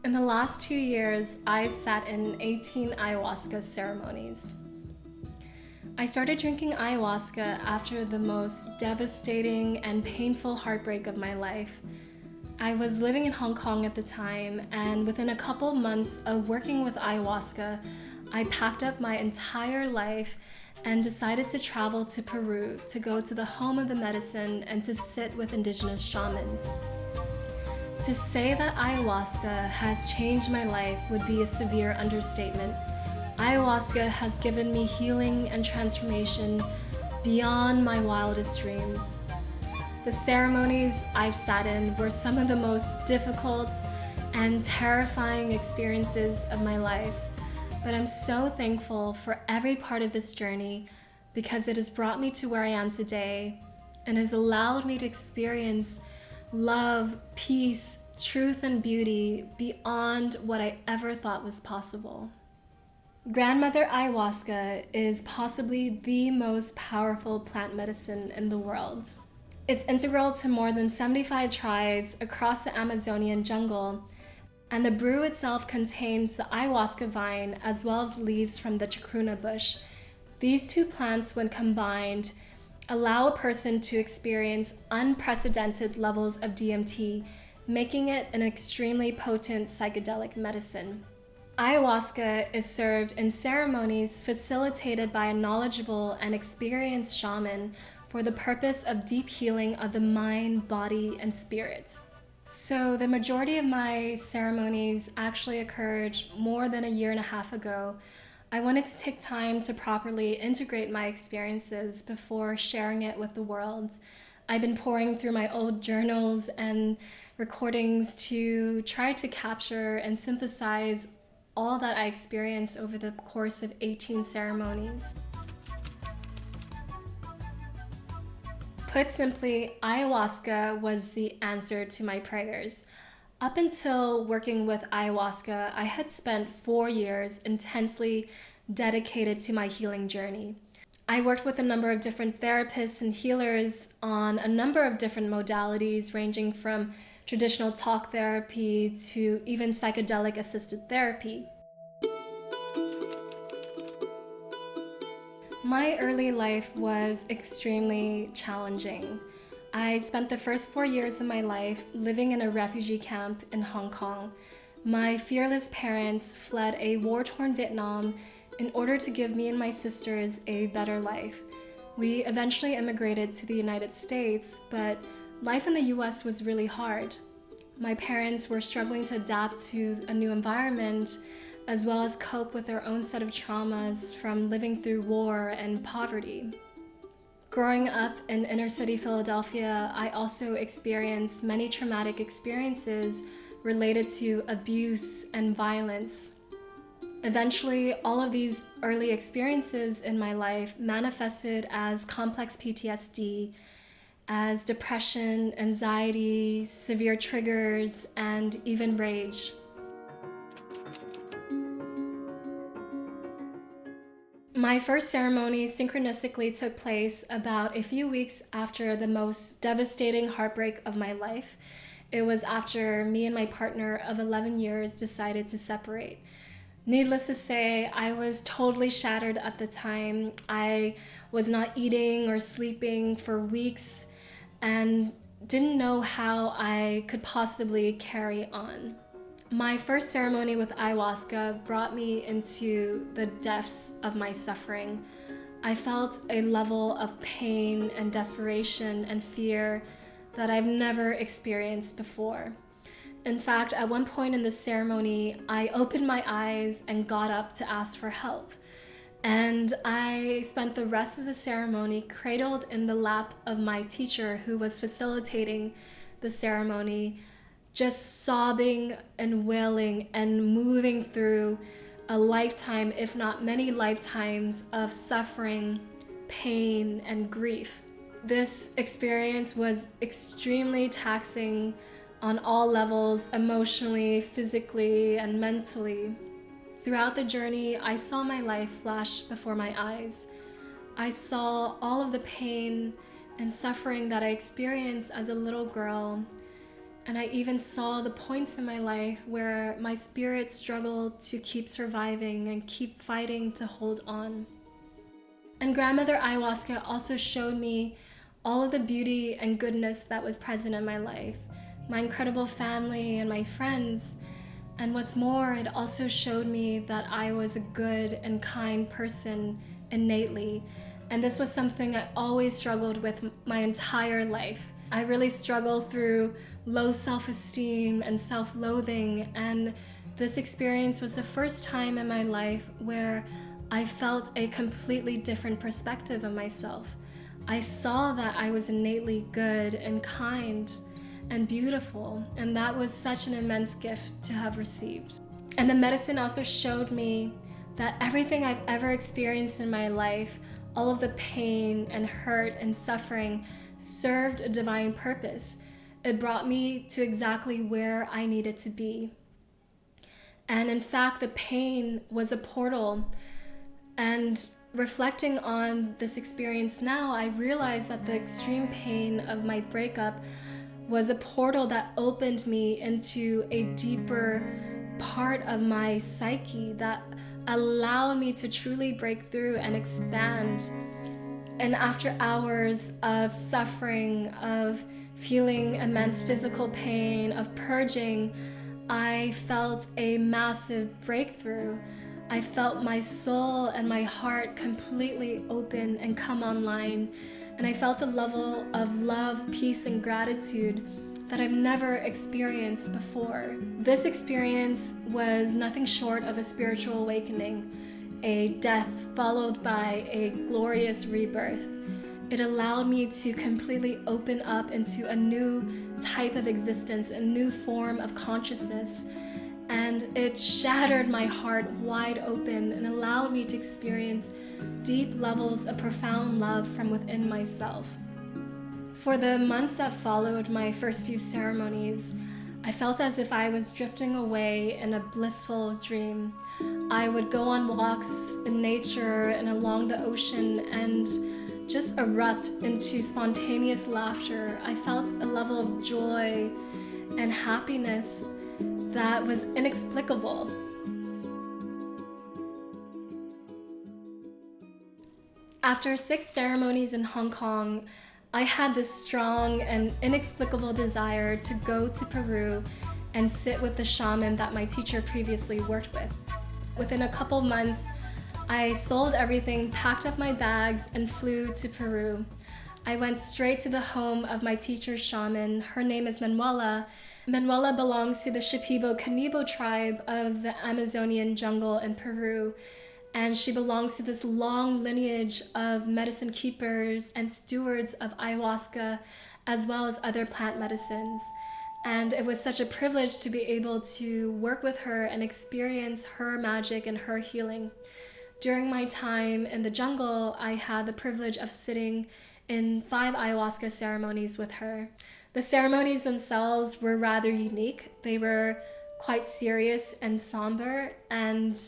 In the last 2 years, I've sat in 18 ayahuasca ceremonies. I started drinking ayahuasca after the most devastating and painful heartbreak of my life. I was living in Hong Kong at the time, and within a couple months of working with ayahuasca, I packed up my entire life and decided to travel to Peru to go to the home of the medicine and to sit with indigenous shamans. To say that ayahuasca has changed my life would be a severe understatement. Ayahuasca has given me healing and transformation beyond my wildest dreams. The ceremonies I've sat in were some of the most difficult and terrifying experiences of my life, but I'm so thankful for every part of this journey because it has brought me to where I am today and has allowed me to experience love, peace, truth, and beauty beyond what I ever thought was possible. Grandmother ayahuasca is possibly the most powerful plant medicine in the world. It's integral to more than 75 tribes across the Amazonian jungle, and the brew itself contains the ayahuasca vine as well as leaves from the chacruna bush. These two plants, when combined, allow a person to experience unprecedented levels of DMT, making it an extremely potent psychedelic medicine. Ayahuasca is served in ceremonies facilitated by a knowledgeable and experienced shaman for the purpose of deep healing of the mind, body, and spirit. So the majority of my ceremonies actually occurred more than a year and a half ago. I wanted to take time to properly integrate my experiences before sharing it with the world. I've been poring through my old journals and recordings to try to capture and synthesize all that I experienced over the course of 18 ceremonies. Put simply, ayahuasca was the answer to my prayers. Up until working with ayahuasca, I had spent 4 years intensely dedicated to my healing journey. I worked with a number of different therapists and healers on a number of different modalities, ranging from traditional talk therapy to even psychedelic assisted therapy. My early life was extremely challenging. I spent the first 4 years of my life living in a refugee camp in Hong Kong. My fearless parents fled a war-torn Vietnam in order to give me and my sisters a better life. We eventually immigrated to the United States, but life in the US was really hard. My parents were struggling to adapt to a new environment, as well as cope with their own set of traumas from living through war and poverty. Growing up in inner city Philadelphia, I also experienced many traumatic experiences related to abuse and violence. Eventually, all of these early experiences in my life manifested as complex PTSD, as depression, anxiety, severe triggers, and even rage. My first ceremony synchronistically took place about a few weeks after the most devastating heartbreak of my life. It was after me and my partner of 11 years decided to separate. Needless to say, I was totally shattered at the time. I was not eating or sleeping for weeks and didn't know how I could possibly carry on. My first ceremony with ayahuasca brought me into the depths of my suffering. I felt a level of pain and desperation and fear that I've never experienced before. In fact, at one point in the ceremony, I opened my eyes and got up to ask for help. And I spent the rest of the ceremony cradled in the lap of my teacher who was facilitating the ceremony, just sobbing and wailing and moving through a lifetime, if not many lifetimes, of suffering, pain, and grief. This experience was extremely taxing on all levels, emotionally, physically, and mentally. Throughout the journey, I saw my life flash before my eyes. I saw all of the pain and suffering that I experienced as a little girl And I even saw the points in my life where my spirit struggled to keep surviving and keep fighting to hold on. And Grandmother Ayahuasca also showed me all of the beauty and goodness that was present in my life, my incredible family and my friends. And what's more, it also showed me that I was a good and kind person innately. And this was something I always struggled with my entire life. I really struggled through low self-esteem and self-loathing, and this experience was the first time in my life where I felt a completely different perspective of myself. I saw that I was innately good and kind and beautiful, and that was such an immense gift to have received. And the medicine also showed me that everything I've ever experienced in my life, all of the pain and hurt and suffering, served a divine purpose. It brought me to exactly where I needed to be. And in fact, the pain was a portal. And reflecting on this experience now, I realized that the extreme pain of my breakup was a portal that opened me into a deeper part of my psyche that allowed me to truly break through and expand. And after hours of suffering, of feeling immense physical pain, of purging, I felt a massive breakthrough. I felt my soul and my heart completely open and come online. And I felt a level of love, peace, and gratitude that I've never experienced before. This experience was nothing short of a spiritual awakening, a death followed by a glorious rebirth. It allowed me to completely open up into a new type of existence, a new form of consciousness. And it shattered my heart wide open and allowed me to experience deep levels of profound love from within myself. For the months that followed my first few ceremonies, I felt as if I was drifting away in a blissful dream. I would go on walks in nature and along the ocean and just erupt into spontaneous laughter. I felt a level of joy and happiness that was inexplicable. After 6 ceremonies in Hong Kong, I had this strong and inexplicable desire to go to Peru and sit with the shaman that my teacher previously worked with. Within a couple months, I sold everything, packed up my bags, and flew to Peru. I went straight to the home of my teacher's shaman. Her name is Manuela. Manuela belongs to the Shipibo Canibo tribe of the Amazonian jungle in Peru. And she belongs to this long lineage of medicine keepers and stewards of ayahuasca, as well as other plant medicines. And it was such a privilege to be able to work with her and experience her magic and her healing. During my time in the jungle, I had the privilege of sitting in 5 ayahuasca ceremonies with her. The ceremonies themselves were rather unique. They were quite serious and somber, and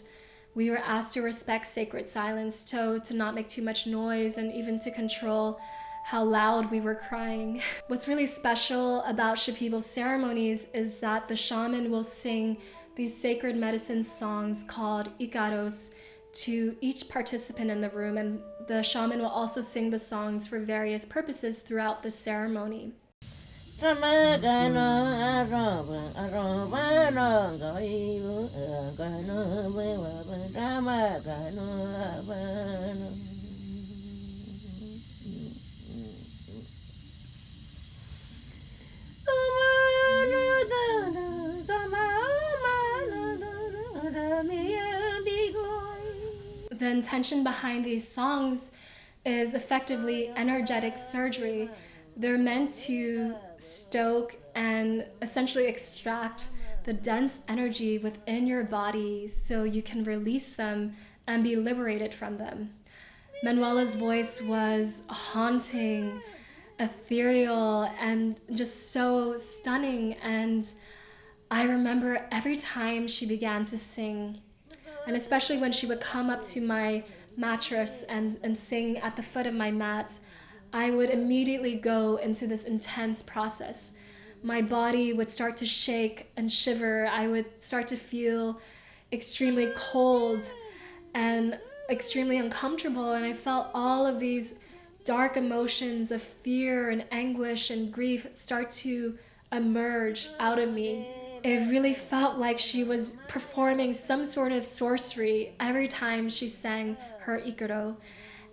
we were asked to respect sacred silence, to not make too much noise, and even to control how loud we were crying. What's really special about Shipibo ceremonies is that the shaman will sing these sacred medicine songs called ikaros to each participant in the room, and the shaman will also sing the songs for various purposes throughout the ceremony. The intention behind these songs is effectively energetic surgery. They're meant to stoke and essentially extract the dense energy within your body so you can release them and be liberated from them. Manuela's voice was haunting, ethereal, and just so stunning. And I remember every time she began to sing, and especially when she would come up to my mattress and sing at the foot of my mat, I would immediately go into this intense process. my body would start to shake and shiver. I would start to feel extremely cold and extremely uncomfortable. And I felt all of these dark emotions of fear and anguish and grief start to emerge out of me. It really felt like she was performing some sort of sorcery every time she sang her ikaro.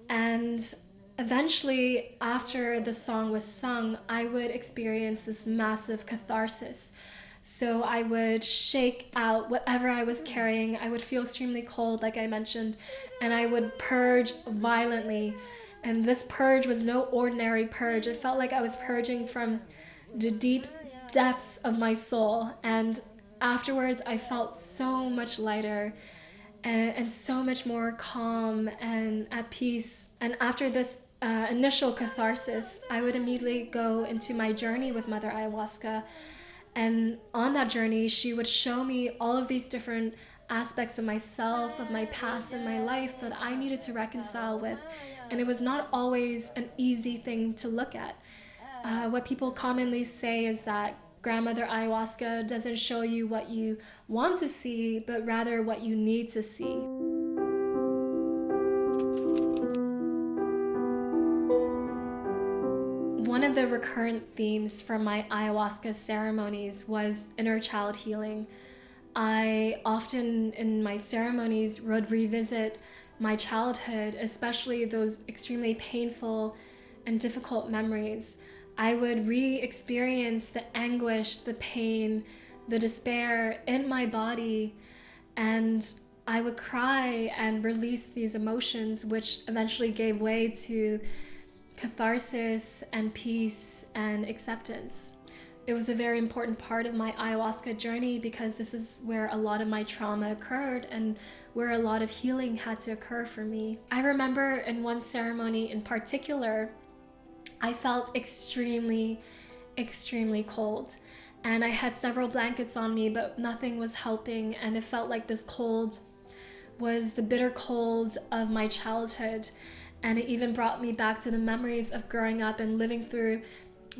And eventually, after the song was sung, I would experience this massive catharsis. So I would shake out whatever I was carrying. I would feel extremely cold, like I mentioned, and I would purge violently. And this purge was no ordinary purge. It felt like I was purging from the deep depths of my soul. And afterwards, I felt so much lighter and so much more calm and at peace. And after this initial catharsis, I would immediately go into my journey with Mother Ayahuasca. And on that journey, she would show me all of these different aspects of myself, of my past, and my life that I needed to reconcile with. And it was not always an easy thing to look at. What people commonly say is that Grandmother Ayahuasca doesn't show you what you want to see, but rather what you need to see. One of the recurrent themes from my ayahuasca ceremonies was inner child healing. I often in my ceremonies would revisit my childhood, especially those extremely painful and difficult memories. I would re-experience the anguish, the pain, the despair in my body, and I would cry and release these emotions, which eventually gave way to catharsis and peace and acceptance. It was a very important part of my ayahuasca journey because this is where a lot of my trauma occurred and where a lot of healing had to occur for me. I remember in one ceremony in particular, I felt extremely cold. And I had several blankets on me, but nothing was helping. And it felt like this cold was the bitter cold of my childhood. And it even brought me back to the memories of growing up and living through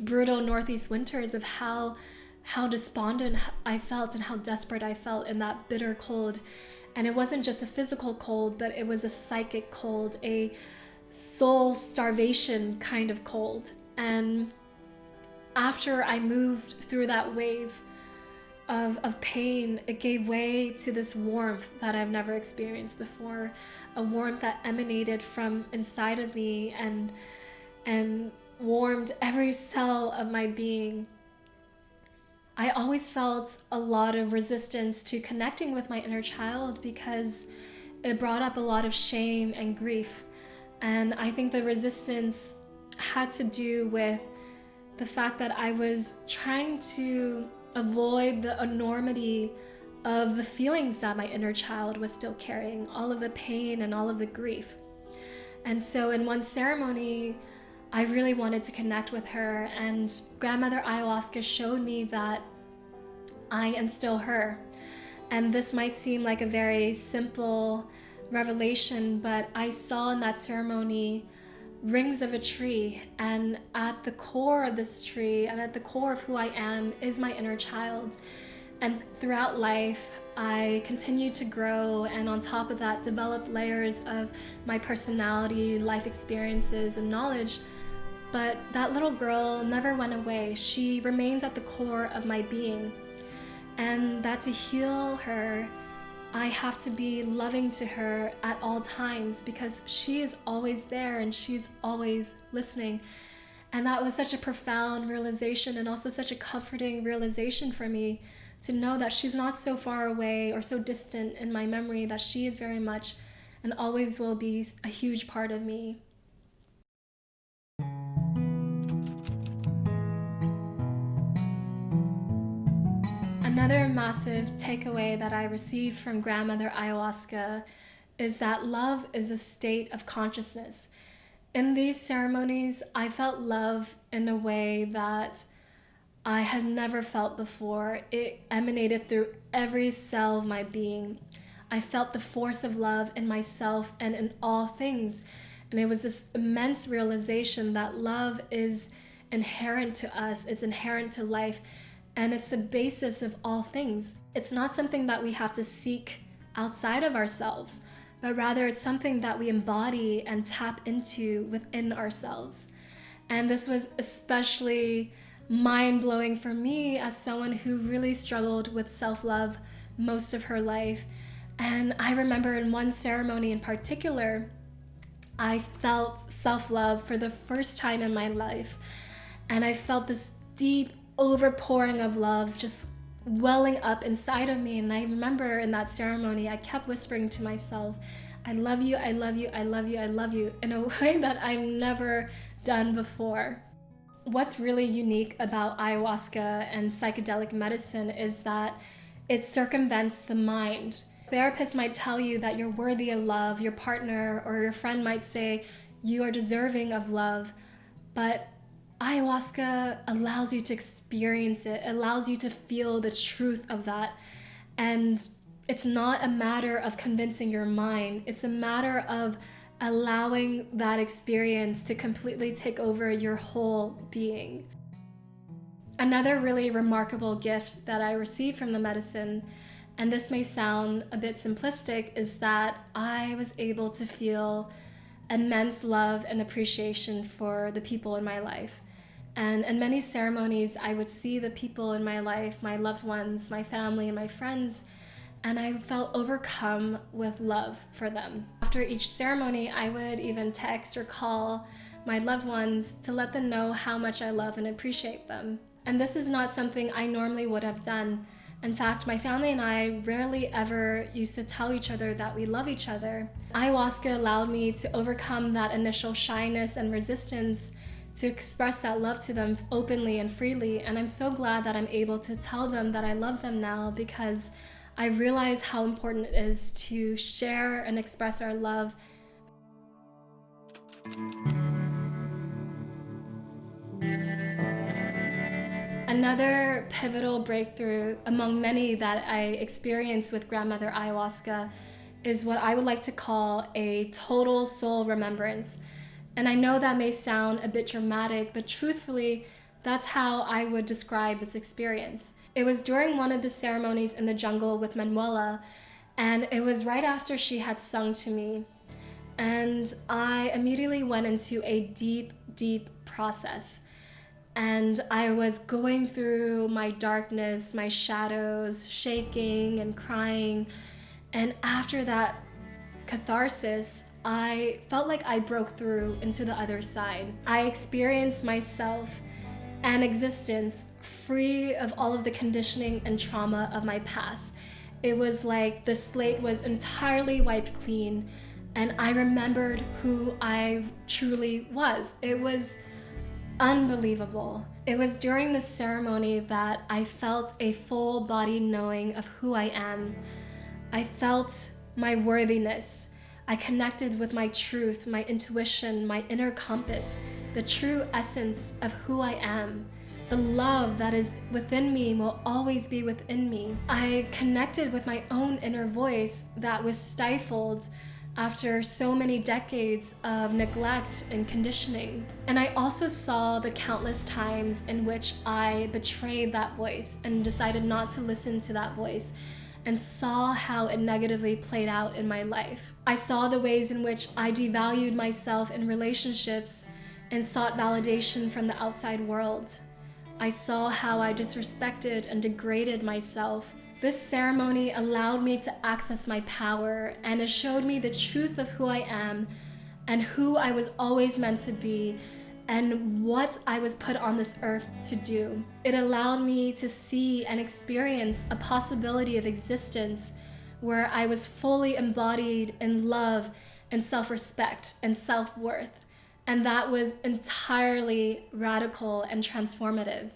brutal Northeast winters, of how despondent I felt and how desperate I felt in that bitter cold. And it wasn't just a physical cold, but it was a psychic cold, a soul starvation kind of cold. And after I moved through that wave of pain, it gave way to this warmth that I've never experienced before, a warmth that emanated from inside of me and warmed every cell of my being. I always felt a lot of resistance to connecting with my inner child because it brought up a lot of shame and grief. And I think the resistance had to do with the fact that I was trying to avoid the enormity of the feelings that my inner child was still carrying, all of the pain and all of the grief. And so in one ceremony, I really wanted to connect with her, and Grandmother Ayahuasca showed me that I am still her. And this might seem like a very simple revelation, but I saw in that ceremony rings of a tree, and at the core of this tree and at the core of who I am is my inner child. And throughout life, I continued to grow, and on top of that, developed layers of my personality, life experiences, and knowledge. But that little girl never went away. She remains at the core of my being. And that to heal her, I have to be loving to her at all times because she is always there and she's always listening. And that was such a profound realization and also such a comforting realization for me to know that she's not so far away or so distant in my memory, that she is very much and always will be a huge part of me. Another massive takeaway that I received from Grandmother Ayahuasca is that love is a state of consciousness. In these ceremonies, I felt love in a way that I had never felt before. It emanated through every cell of my being. I felt the force of love in myself and in all things. And it was this immense realization that love is inherent to us, it's inherent to life, and it's the basis of all things. It's not something that we have to seek outside of ourselves, but rather it's something that we embody and tap into within ourselves. And this was especially mind-blowing for me as someone who really struggled with self-love most of her life. And I remember in one ceremony in particular, I felt self-love for the first time in my life. And I felt this deep overpouring of love just welling up inside of me. And I remember in that ceremony, I kept whispering to myself, I love you, I love you, I love you, I love you, in a way that I've never done before. What's really unique about ayahuasca and psychedelic medicine is that it circumvents the mind. Therapists might tell you that you're worthy of love, your partner or your friend might say you are deserving of love, but ayahuasca allows you to experience it, allows you to feel the truth of that. And it's not a matter of convincing your mind, it's a matter of allowing that experience to completely take over your whole being. Another really remarkable gift that I received from the medicine, and this may sound a bit simplistic, is that I was able to feel immense love and appreciation for the people in my life. And in many ceremonies, I would see the people in my life, my loved ones, my family, and my friends, and I felt overcome with love for them. After each ceremony, I would even text or call my loved ones to let them know how much I love and appreciate them. And this is not something I normally would have done. In fact, my family and I rarely ever used to tell each other that we love each other. Ayahuasca allowed me to overcome that initial shyness and resistance to express that love to them openly and freely. And I'm so glad that I'm able to tell them that I love them now, because I realize how important it is to share and express our love. Another pivotal breakthrough among many that I experienced with grandmother ayahuasca is what I would like to call a total soul remembrance. And I know that may sound a bit dramatic, but truthfully, that's how I would describe this experience. It was during one of the ceremonies in the jungle with Manuela, and it was right after she had sung to me. And I immediately went into a deep, deep process. And I was going through my darkness, my shadows, shaking and crying. And after that catharsis, I felt like I broke through into the other side. I experienced myself and existence free of all of the conditioning and trauma of my past. It was like the slate was entirely wiped clean, and I remembered who I truly was. It was unbelievable. It was during this ceremony that I felt a full body knowing of who I am. I felt my worthiness. I connected with my truth, my intuition, my inner compass, the true essence of who I am. The love that is within me will always be within me. I connected with my own inner voice that was stifled after so many decades of neglect and conditioning. And I also saw the countless times in which I betrayed that voice and decided not to listen to that voice, and saw how it negatively played out in my life. I saw the ways in which I devalued myself in relationships and sought validation from the outside world. I saw how I disrespected and degraded myself. This ceremony allowed me to access my power, and it showed me the truth of who I am and who I was always meant to be and what I was put on this earth to do. It allowed me to see and experience a possibility of existence where I was fully embodied in love and self-respect and self-worth. And that was entirely radical and transformative.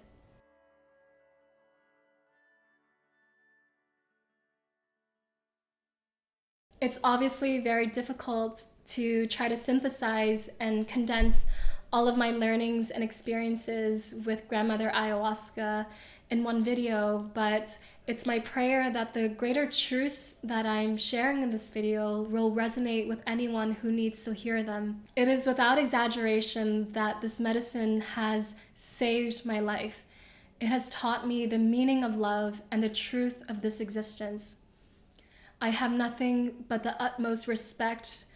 It's obviously very difficult to try to synthesize and condense all of my learnings and experiences with grandmother ayahuasca in one video, but it's my prayer that the greater truths that I'm sharing in this video will resonate with anyone who needs to hear them. It is without exaggeration that this medicine has saved my life. It has taught me the meaning of love and the truth of this existence. I have nothing but the utmost respect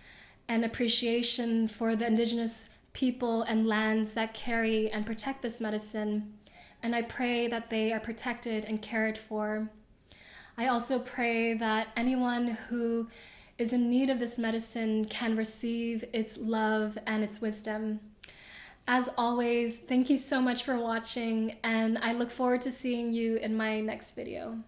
and appreciation for the indigenous people and lands that carry and protect this medicine, and I pray that they are protected and cared for. I also pray that anyone who is in need of this medicine can receive its love and its wisdom. As always, thank you so much for watching, and I look forward to seeing you in my next video.